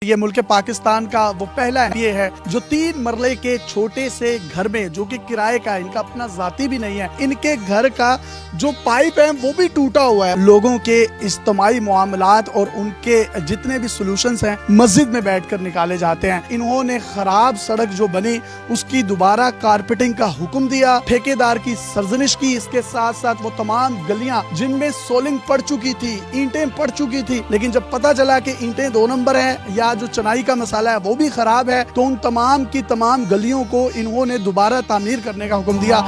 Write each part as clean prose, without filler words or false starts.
ये मुल्क पाकिस्तान का वो पहला ये है जो 3 मरले के छोटे से घर में, जो कि किराए का है, इनका अपना जाती भी नहीं है, इनके घर का जो पाइप है वो भी टूटा हुआ है। लोगों के इज्तिमाई मामलात और उनके जितने भी सॉल्यूशंस हैं मस्जिद में बैठकर निकाले जाते हैं। इन्होंने खराब सड़क जो बनी उसकी दोबारा कारपेटिंग का हुक्म दिया, ठेकेदार की सरजनिश की। इसके साथ साथ वो तमाम गलियां जिनमें सोलिंग पड़ चुकी थी, ईंटें पड़ चुकी थी, लेकिन जब पता चला कि ईंटें 2 नंबर है या जो चनाई का मसाला है वो भी खराब है, तो उन तमाम की तमाम गलियों को इन्होंने दोबारा तामीर करने का हुक्म दिया।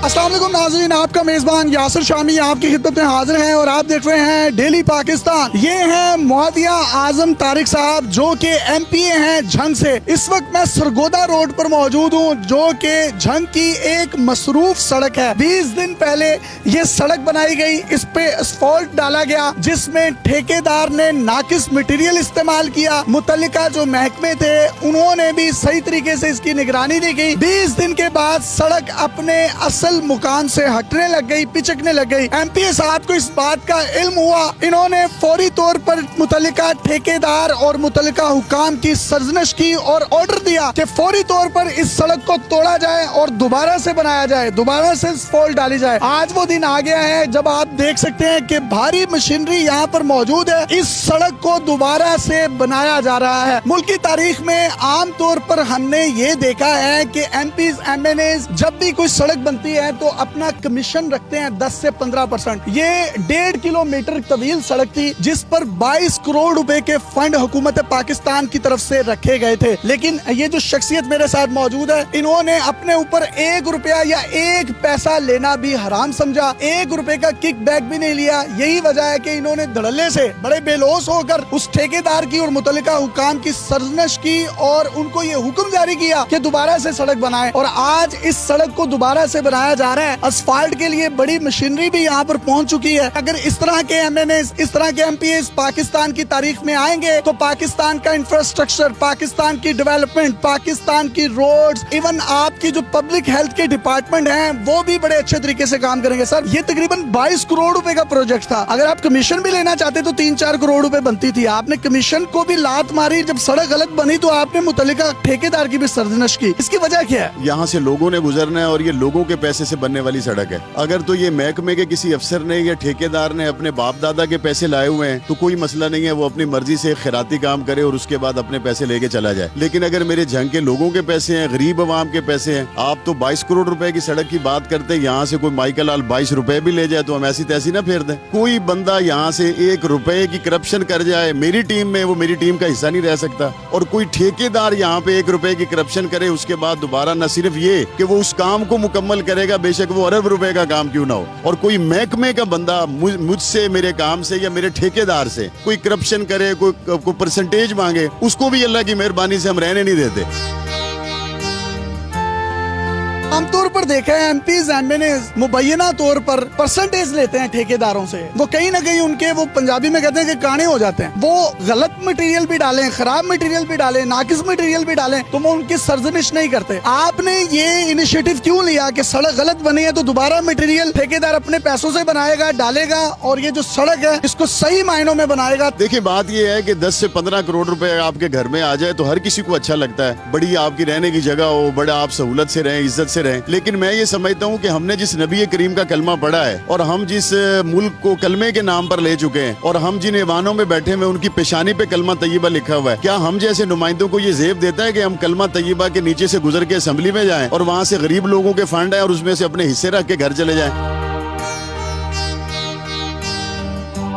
अस्सलाम वालेकुम नाज़रीन, आपका मेज़बान यासिर शामी आपकी खिदमत में हाजिर हैं और आप देख रहे हैं डेली पाकिस्तान। ये हैं मुहद्दिया आजम तारिक साहब जो कि MPA हैं झंग से। इस वक्त मैं सरगोदा रोड पर मौजूद हूँ जो कि झंग की एक मसरूफ सड़क है। 20 दिन पहले ये सड़क बनाई गई, इस पे असफॉल्ट डाला गया जिसमें ठेकेदार ने नाकिस मटीरियल इस्तेमाल किया। मुतल्लिका जो महकमे थे उन्होंने भी सही तरीके से इसकी निगरानी नहीं की। 20 दिन के बाद सड़क अपने असल मुकाम से हटने लग गई, पिचकने लग गई। MPA साहब को इस बात का इल्म हुआ, इन्होंने फौरी तौर पर मुतल्लिका ठेकेदार और मुतल्लिका हुकाम की सरजनश की और ऑर्डर दिया कि फौरी तौर पर इस सड़क को तोड़ा जाए और दोबारा से बनाया जाए, दोबारा से फॉल्ट डाली जाए। आज वो दिन आ गया है जब आप देख सकते हैं कि भारी मशीनरी यहाँ पर मौजूद है, इस सड़क को दोबारा से बनाया जा रहा है। मुल्क की तारीख में आम तौर पर हमने ये देखा है कि MPs MNAs जब भी कोई सड़क बनती है तो अपना कमीशन रखते हैं 10 से 15%। ये 1.5 किलोमीटर तवील सड़क थी जिस पर 22 करोड़ रुपए के फंड हुकूमत पाकिस्तान की तरफ से रखे गए थे, लेकिन ये जो शख्सियत मेरे साथ मौजूद है इन्होंने अपने ऊपर 1 रुपया या 1 पैसा लेना भी हराम समझा, 1 रुपए का किक बैक भी नहीं लिया। यही वजह है कि इन्होंने धड़ल्ले से बड़े बेलोस होकर उस ठेकेदार की और मुतल्लिका हुकाम की सरजनश की और उनको ये हुक्म जारी किया कि दोबारा से सड़क बनाए। और आज इस सड़क को दोबारा से बनाया जा रहा है। असफाल्ट के लिए बड़ी मशीनरी भी यहाँ पर पहुंच चुकी है। अगर इस तरह के MNAs, इस तरह के MPAs पाकिस्तान की तारीख में आएंगे तो पाकिस्तान का इंफ्रास्ट्रक्चर, पाकिस्तान की डेवलपमेंट, पाकिस्तान की रोड्स, इवन आपकी जो पब्लिक हेल्थ के डिपार्टमेंट हैं वो भी बड़े अच्छे तरीके से काम करेंगे। सर ये तकरीबन 22 करोड़ रुपए का प्रोजेक्ट था। अगर आप कमीशन भी लेना चाहते तो 3-4 करोड़ रुपए बनती थी। आपने कमीशन को भी लात मारी, जब सड़क गलत बनी तो आपने मुतल्लिका ठेकेदार की भी सरजनश की। इसकी वजह क्या है? यहाँ से लोगों ने गुजरना है और ये लोगों के पैसे से बनने वाली सड़क है। अगर तो ये महकमे के किसी अफसर ने या ठेकेदार ने अपने बाप दादा के पैसे लाए हुए हैं तो कोई मसला नहीं है, वो अपनी मर्जी से खैराती काम करे और उसके बाद अपने पैसे लेके चला जाए। लेकिन अगर मेरे झंग के लोगों के पैसे हैं, गरीब अवाम के पैसे हैं, आप तो 22 करोड़ रुपए की सड़क की बात करते हैं, यहाँ से कोई माइकल लाल 22 रुपए भी ले जाए तो हम ऐसी तैसी ना फेर दें। कोई बंदा यहाँ से 1 रुपए की करप्शन कर जाए मेरी टीम में, वो मेरी टीम का हिस्सा नहीं रह सकता। और कोई ठेकेदार यहाँ पे 1 रुपए की करप्शन करे उसके बाद दोबारा न सिर्फ ये कि वो उस काम को मुकम्मल करेगा, बेशक वो अरब रुपए का काम क्यों ना हो, और कोई महकमे का बंदा मुझसे, मेरे काम से या मेरे ठेकेदार से कोई करप्शन करे, कोई परसेंटेज मांगे, उसको भी अल्लाह की मेहरबानी से हम रहने नहीं देते। आमतौर पर देखा है MPs MNAs मुबैना तौर पर परसेंटेज लेते हैं ठेकेदारों से। वो कहीं ना कहीं उनके, वो पंजाबी में कहते हैं कि काने हो जाते हैं। वो गलत मटेरियल भी डालें, खराब मटेरियल भी डालें, नाकिस मटेरियल भी डालें तो वो उनकी सरजनिश नहीं करते। आपने ये इनिशिएटिव क्यों लिया कि सड़क गलत बनी है तो दोबारा मटेरियल ठेकेदार अपने पैसों से बनाएगा, डालेगा और ये जो सड़क है इसको सही मायनों में बनाएगा? देखिए बात ये है कि 10 से 15 करोड़ रुपए आपके घर में आ जाए तो हर किसी को अच्छा लगता है, बड़ी आपकी रहने की जगह हो, बड़ा आप सहूलत से रहें, इज्जत से रहें। लेकिन मैं ये समझता हूँ कि हमने जिस नबी करीम का कलमा पढ़ा है और हम जिस मुल्क को कलमे के नाम पर ले चुके हैं और हम जिन ऐवानों में बैठे हुए उनकी पेशानी पे कलमा तैयबा लिखा हुआ है, क्या हम जैसे नुमाइंदों को ये ज़ेब देता है कि हम कलमा तैयबा के नीचे से गुजर के असेंबली में जाएं और वहाँ से गरीब लोगों के फंड है और उसमें से अपने हिस्से रख के घर चले जाएं?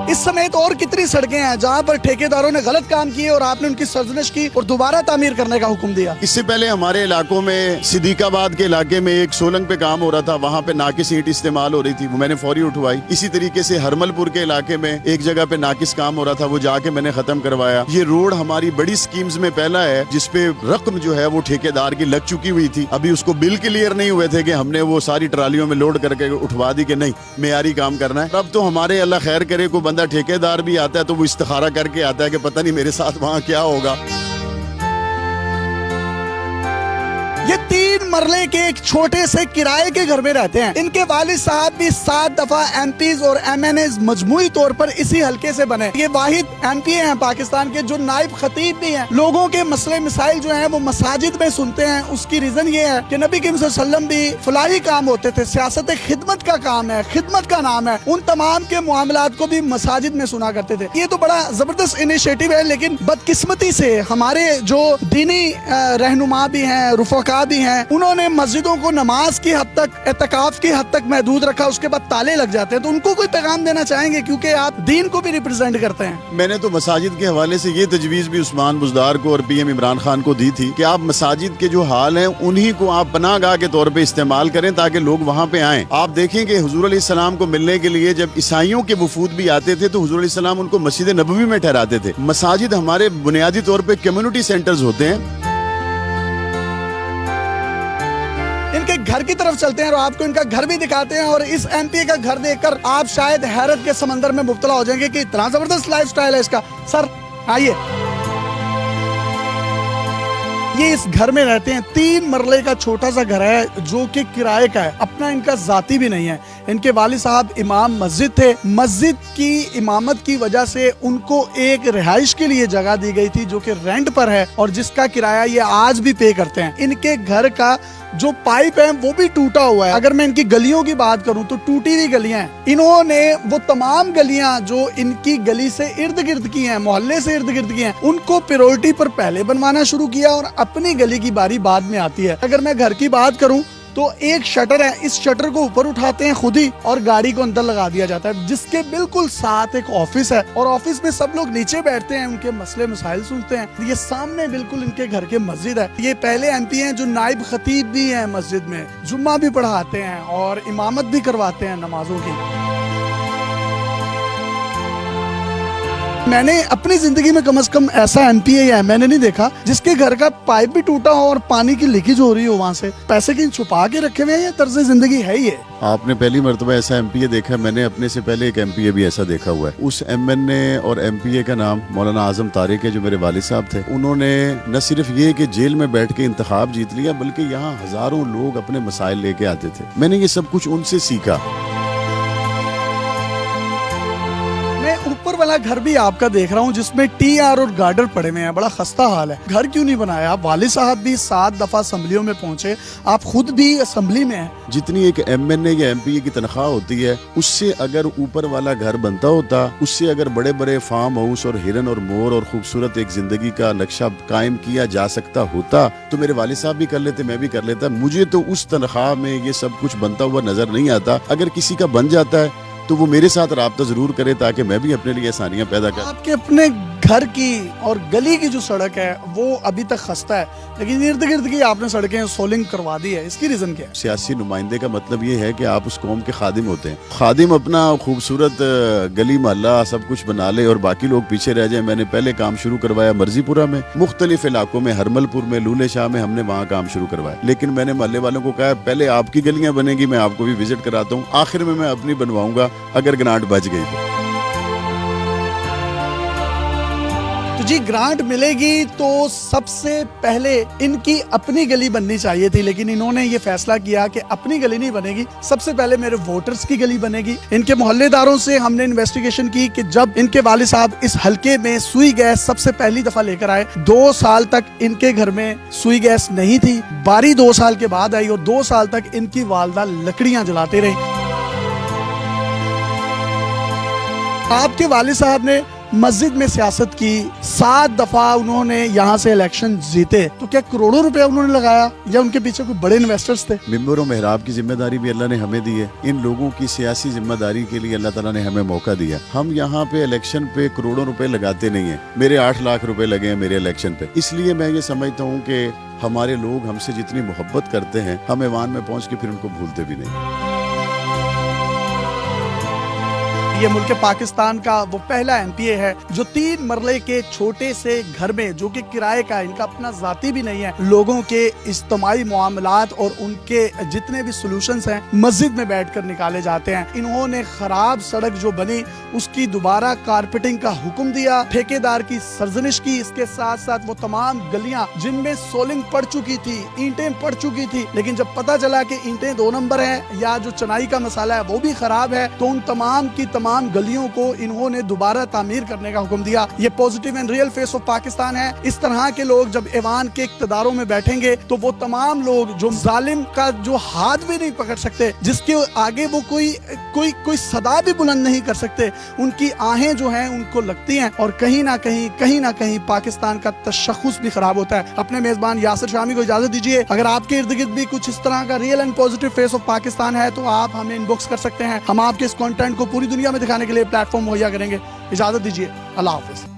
इस समेत और कितनी सड़कें हैं जहां पर ठेकेदारों ने गलत काम किए और आपने उनकी सरजनिश की और दोबारा तामीर करने का हुक्म दिया? इससे पहले हमारे इलाकों में सिद्दीकाबाद के इलाके में एक सोलंग पे काम हो रहा था, वहाँ पे नाकिस ईंट इस्तेमाल हो रही थी, वो मैंने फौरी उठवाई। इसी तरीके से हरमलपुर के इलाके में एक जगह पे नाकिस काम हो रहा था, वो जाके मैंने खत्म करवाया। ये रोड हमारी बड़ी स्कीम्स में पहला है जिसपे रकम जो है वो ठेकेदार की लग चुकी हुई थी, अभी उसको बिल क्लियर नहीं हुए थे कि हमने वो सारी ट्रालियों में लोड करके उठवा दी कि नहीं मेयारी काम करना है। अब तो हमारे अल्लाह खैर करे कोई बंदा ठेकेदार भी आता है तो वो इस्तिखारा करके आता है कि पता नहीं मेरे साथ वहाँ क्या होगा। ये 3 मरले के एक छोटे से किराए के घर में रहते हैं। इनके वालिद साहब भी 7 दफा एमपीज और एमएनएज मजमूई तौर पर इसी हल्के से बने। ये वाहिद एमपी हैं पाकिस्तान के जो नाइब खतीब भी हैं। लोगों के मसले मिसाइल जो हैं वो मसाजिद में सुनते हैं। उसकी रीजन ये है कि नबी करीम सल्लल्लाहु अलैहि वसल्लम भी फलाही काम होते थे, सियासत खिदमत का काम है, खिदमत का नाम है, उन तमाम के मामलात को भी मसाजिद में सुना करते थे। ये तो बड़ा जबरदस्त इनिशिएटिव है, लेकिन बदकिस्मती से हमारे जो दीनी रहनुमा भी हैं, रुफका भी हैं, उन्होंने मस्जिदों को नमाज की हद तक, एतकाफ की हद तक महदूद रखा। उसके बाद ताले लग जाते हैं। तो उनको कोई पैगाम देना चाहेंगे, क्योंकि आप दीन को भी रिप्रेजेंट करते हैं। मैंने तो मसाजिद के हवाले से ये तजवीज़ भी उस्मान बुज़दार को और पीएम इमरान खान को दी थी कि आप मसाजिद के जो हाल हैं उन्हीं को आप पनाहगाह के तौर पे इस्तेमाल करें ताकि लोग वहाँ पे आएं। आप देखें कि हुजूर अलैहिस्सलाम को मिलने के लिए जब ईसाइयों के वफूद भी आते थे तो हुजूर अलैहिस्सलाम उनको मस्जिद नबवी में ठहराते थे। मसाजिद हमारे बुनियादी तौर पे कम्युनिटी सेंटर्स होते हैं। इनके घर की तरफ चलते हैं और आपको इनका घर भी दिखाते हैं। और इस एमपी का घर देखकर आप शायद हैरत के समंदर में मुब्तला हो जाएंगे कि इतना जबरदस्त लाइफस्टाइल है इसका। सर आइए, ये इस घर में रहते हैं। 3 मरले का छोटा सा घर है जो कि किराए का है, अपना इनका जाती भी नहीं है। इनके वालिद साहब इमाम मस्जिद थे। मस्जिद की इमामत की वजह से उनको एक रिहाइश के लिए जगह दी गई थी जो कि रेंट पर है और जिसका किराया ये आज भी पे करते हैं। इनके घर का जो पाइप है वो भी टूटा हुआ है। अगर मैं इनकी गलियों की बात करूं तो टूटी हुई गलियां हैं। इन्होंने वो तमाम गलियां जो इनकी गली से इर्द गिर्द की हैं, मोहल्ले से इर्द गिर्द की हैं, उनको प्रायोरिटी पर पहले बनवाना शुरू किया और अपनी गली की बारी बाद में आती है। अगर मैं घर की बात करूं तो एक शटर है, इस शटर को ऊपर उठाते हैं खुद ही और गाड़ी को अंदर लगा दिया जाता है, जिसके बिल्कुल साथ एक ऑफिस है और ऑफिस में सब लोग नीचे बैठते हैं, उनके मसले मसाइल सुनते हैं। ये सामने बिल्कुल इनके घर के मस्जिद है। ये पहले एमपी हैं जो नाइब खतीब भी हैं, मस्जिद में जुम्मा भी पढ़ाते हैं और इमामत भी करवाते हैं नमाजों की। मैंने अपनी जिंदगी में कम से कम ऐसा एमपी है मैंने नहीं देखा जिसके घर का पाइप भी टूटा हो और पानी की लीकेज हो रही हो। वहाँ से पैसे कहीं छुपा के रखे हुए हैं, ये तर्ज जिंदगी है ये। आपने पहली मरतबा ऐसा एमपीए देखा, मैंने अपने से पहले एक एमपीए भी ऐसा देखा हुआ है। उस एमएनए और एमपीए का नाम मौलाना आजम तारिक है जो मेरे वालिद साहब थे। उन्होंने न सिर्फ ये कि जेल में बैठ के इंतखाब जीत लिया बल्कि यहाँ हजारों लोग अपने मसाइल लेके आते थे। मैंने ये सब कुछ उनसे सीखा। मैं ऊपर वाला घर भी आपका देख रहा हूँ जिसमें टीआर और गार्डर पड़े हुए हैं। बड़ा खस्ता हाल है। घर क्यों नहीं बनाया? वालिद साहब भी 7 दफा असम्बलियों में पहुंचे, आप खुद भी असम्बली में हैं। जितनी एक एमएनए या एमपीए की तनख्वाह होती है उससे अगर ऊपर वाला घर बनता होता, उससे अगर बड़े बड़े फार्म हाउस और हिरन और मोर और खूबसूरत एक जिंदगी का नक्शा कायम किया जा सकता होता तो मेरे वालिद साहब भी कर लेते, मैं भी कर लेता। मुझे तो उस तनख्वाह में ये सब कुछ बनता हुआ नजर नहीं आता। अगर किसी का बन जाता है तो वो मेरे साथ राब्ता जरूर करे ताकि मैं भी अपने लिए आसानियां पैदा कर। आपके अपने घर की और गली की जो सड़क है वो अभी तक खस्ता है, लेकिन इर्द गिर्द की आपने सड़कें सोलिंग करवा दी है। इसकी रीजन क्या है? सियासी नुमाइंदे का मतलब ये है कि आप उस कौम के खादिम होते हैं। खादिम अपना खूबसूरत गली मोहल्ला सब कुछ बना ले और बाकी लोग पीछे रह जाए। मैंने पहले काम शुरू करवाया मर्जीपुरा में, मुख्तलिफ इलाकों में, हरमलपुर में, लूले शाह में, हमने वहाँ काम शुरू करवाया। लेकिन मैंने मोहल्ले वालों को कहा पहले आपकी गलियां बनेगी, मैं आपको भी विजिट कराता हूँ, आखिर में मैं अपनी बनवाऊंगा अगर ग्रांट बच गई तो जी ग्रांट मिलेगी तो सबसे पहले इनकी अपनी गली बननी चाहिए थी, लेकिन इन्होंने ये फैसला किया कि अपनी गली नहीं बनेगी, सबसे पहले मेरे वोटर्स की गली बनेगी। इनके मोहल्लेदारों से हमने इन्वेस्टिगेशन की कि जब इनके वालिद साहब इस हल्के में सुई गैस सबसे पहली दफा लेकर आए, 2 साल तक इनके घर में सुई गैस नहीं थी। बारी 2 साल के बाद आई और 2 साल तक इनकी वालदा लकड़ियां जलाते रही। आपके वालिद साहब ने मस्जिद में सियासत की, 7 दफा उन्होंने यहाँ से इलेक्शन जीते, तो क्या करोड़ों रुपया उन्होंने लगाया या उनके पीछे कोई बड़े इन्वेस्टर्स थे? मिंबर और मेहराब की जिम्मेदारी भी अल्लाह ने हमें दी है। इन लोगों की सियासी जिम्मेदारी के लिए अल्लाह ताला ने हमें मौका दिया। हम यहाँ पे इलेक्शन पे करोड़ों रुपए लगाते नहीं है। मेरे 8 लाख रुपए लगे हैं मेरे इलेक्शन पे। इसलिए मैं ये समझता हूँ कि हमारे लोग हमसे जितनी मोहब्बत करते हैं हम ऐवान में पहुँच के फिर उनको भूलते भी नहीं। ये मुल्क पाकिस्तान का वो पहला MPA है जो 3 मरले के छोटे से घर में, जो कि किराए का है, इनका अपना जाती भी नहीं है, लोगों के इज्तिमाई मामलात और उनके जितने भी सॉल्यूशंस हैं मस्जिद में बैठकर निकाले जाते हैं। इन्होंने खराब सड़क जो बनी उसकी दोबारा कारपेटिंग का हुक्म दिया, ठेकेदार की सरजनिश की, इसके साथ साथ वो तमाम गलियां जिनमें सोलिंग पड़ चुकी थी, ईंटें पड़ चुकी थी, लेकिन जब पता चला कि ईंटें 2 नंबर है या जो चनाई का मसाला है वो भी खराब है, तो उन तमाम की तमाम गलियों को इन्होंने दोबारा तामीर करने का हुक्म दिया। ये positive and real face of Pakistan है। इस तरह के लोग जब ऐवान के इक्तदारों में बैठेंगे तो वो तमाम लोग जो जालिम का जो हाथ भी नहीं पकड़ सकते, जिसके आगे वो कोई सदा भी बुलंद नहीं कर सकते, उनकी आहें जो हैं उनको लगती हैं और कहीं ना कहीं पाकिस्तान का तशख़्ख़ुस भी खराब होता है। अपने मेजबान यासिर शामी को इजाजत दीजिए। अगर आपके इर्द गिर्द भी कुछ इस तरह का real and positive face of Pakistan है तो आप हमें इनबॉक्स कर सकते हैं। हम आपके इस कंटेंट को पूरी दुनिया में दिखाने के लिए प्लेटफॉर्म मुहैया करेंगे। इजाजत दीजिए। अल्लाह हाफिज।